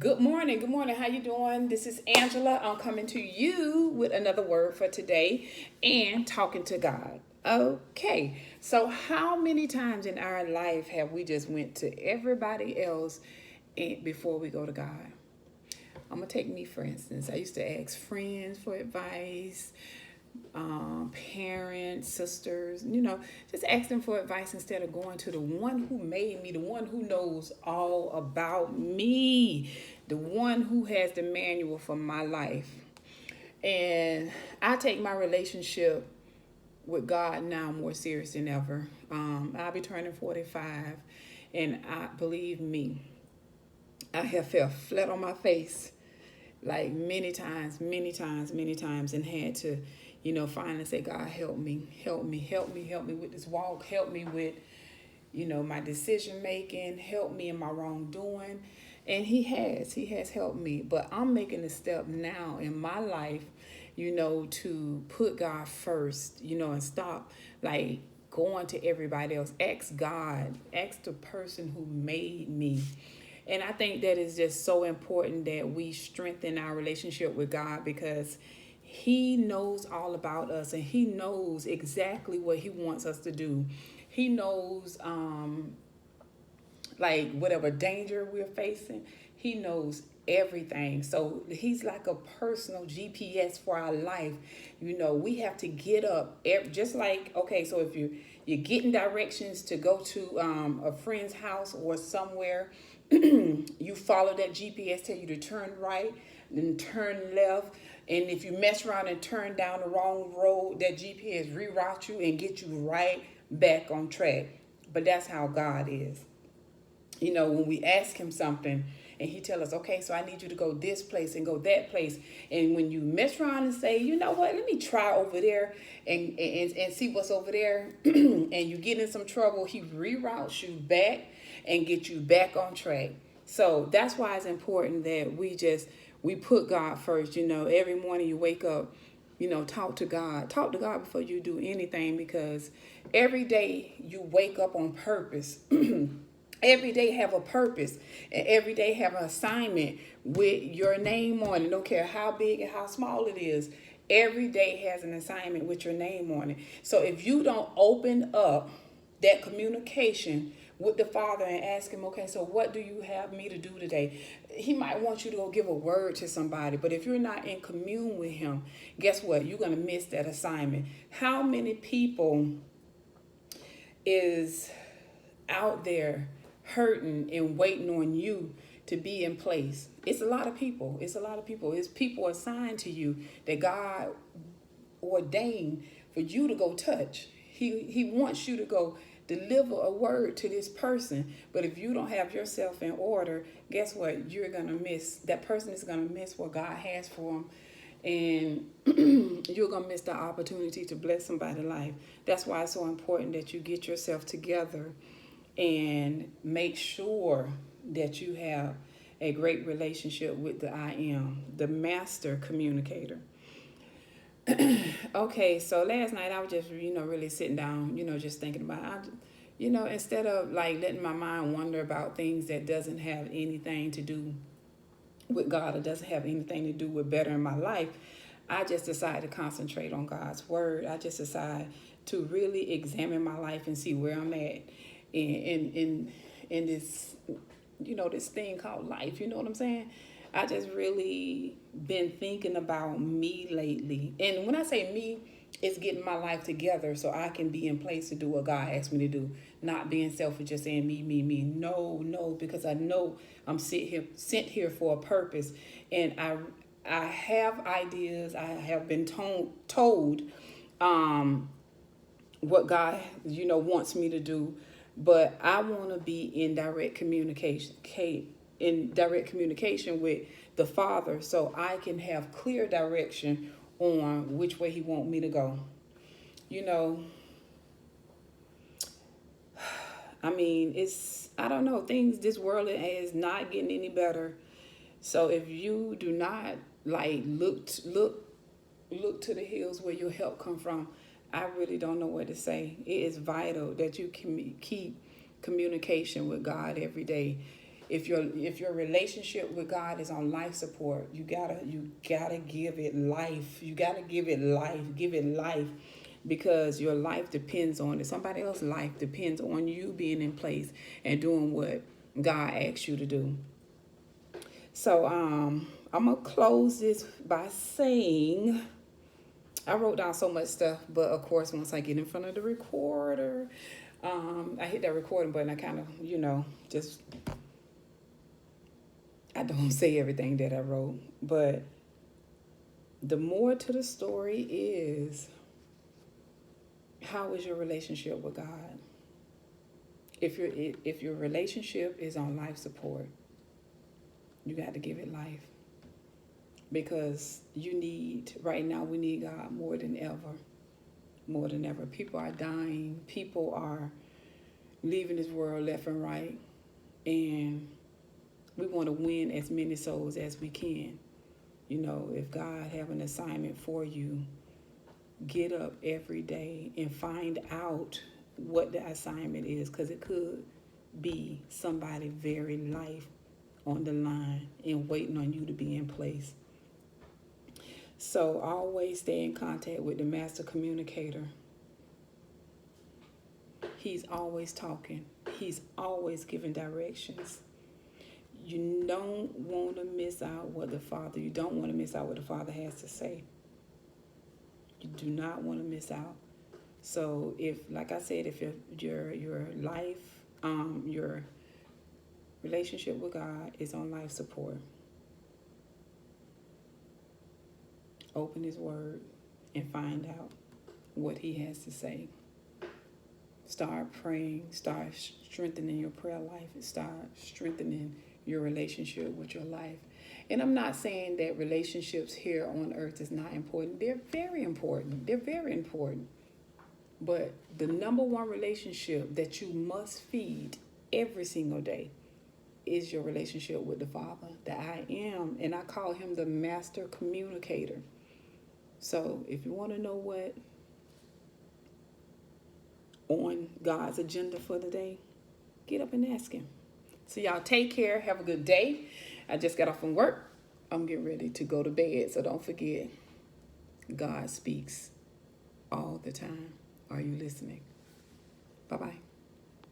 Good morning. Good morning. How you doing? This is Angela. I'm coming to you with another word for today and talking to God. Okay. So how many times in our life have we just went to everybody else before we go to God? I'm gonna take me for instance. I used to ask friends for advice, parents, sisters, just ask them for advice instead of going to the one who made me, the one who knows all about me, the one who has the manual for my life. And I take my relationship with God now more serious than ever. I'll be turning 45, and I believe me, I have fell flat on my face like many times, many times, many times, and had to, finally say, God, help me, help me, help me, help me with this walk, help me with, my decision making, help me in my wrongdoing. And he has helped me. But I'm making a step now in my life, to put God first, and stop like going to everybody else. Ask God, ask the person who made me. And I think that is just so important that we strengthen our relationship with God because He knows all about us and He knows exactly what He wants us to do. He knows, like, whatever danger we're facing, He knows everything. So He's like a personal GPS for our life. We have to get up, just like, okay, so if you're getting directions to go to a friend's house or somewhere, you follow that GPS, tell you to turn right, then turn left. And if you mess around and turn down the wrong road, that GPS reroute you and get you right back on track. But that's how God is. When we ask Him something and He tell us, okay, so I need you to go this place and go that place. And when you mess around and say, you know what, let me try over there and see what's over there, and you get in some trouble, He reroutes you back and get you back on track. So that's why it's important that we put God first. Every morning you wake up, talk to God. Talk to God before you do anything because every day you wake up on purpose. Every day have a purpose and every day have an assignment with your name on it. Don't care how big and how small it is. Every day has an assignment with your name on it. So if you don't open up that communication with the Father and ask Him, okay, so what do you have me to do today? He might want you to go give a word to somebody, but if you're not in commune with Him, guess what? You're going to miss that assignment. How many people is out there hurting and waiting on you to be in place? It's a lot of people. It's a lot of people. It's people assigned to you that God ordained for you to go touch. He wants you to go deliver a word to this person. But if you don't have yourself in order, guess what? You're going to miss. That person is going to miss what God has for them. And you're going to miss the opportunity to bless somebody's life. That's why it's so important that you get yourself together and make sure that you have a great relationship with the I Am, the master communicator. Okay, so last night I was just, really sitting down, just thinking about, instead of like letting my mind wander about things that doesn't have anything to do with God or doesn't have anything to do with bettering my life, I just decided to concentrate on God's word. I just decided to really examine my life and see where I'm at in this, this thing called life. You know what I'm saying? I just really been thinking about me lately. And when I say me, it's getting my life together so I can be in place to do what God asked me to do. Not being selfish, just saying me, me, me. No, no, because I know I'm sent here for a purpose. And I have ideas. I have been told what God, wants me to do. But I want to be in direct communication with the Father so I can have clear direction on which way He want me to go. You know, I mean, I don't know, this world is not getting any better. So if you do not like look to the hills where your help come from, I really don't know what to say. It is vital that you can keep communication with God every day. If your relationship with God is on life support, you gotta give it life. You gotta give it life. Give it life, because your life depends on it. Somebody else's life depends on you being in place and doing what God asks you to do. So I'm gonna close this by saying, I wrote down so much stuff, but of course once I get in front of the recorder, I hit that recording button. I kind of, just I don't say everything that I wrote, but the more to the story is, how is your relationship with God? If your relationship is on life support, you got to give it life, because right now we need God more than ever. More than ever. People are dying. People are leaving this world left and right, and we want to win as many souls as we can. If God have an assignment for you, get up every day and find out what the assignment is, because it could be somebody's very life on the line and waiting on you to be in place. So always stay in contact with the master communicator. He's always talking. He's always giving directions. You don't want to miss out what the Father has to say. You do not want to miss out. So like I said, if your life, your relationship with God is on life support, open His Word and find out what He has to say. Start praying. Start strengthening your prayer life. Start strengthening your relationship with your life. And I'm not saying that relationships here on earth is not important. They're very important. They're very important. But the number one relationship that you must feed every single day is your relationship with the Father, the I Am. And I call Him the master communicator. So if you want to know what on God's agenda for the day, get up and ask Him. So y'all take care. Have a good day. I just got off from work. I'm getting ready to go to bed. So don't forget, God speaks all the time. Are you listening? Bye-bye.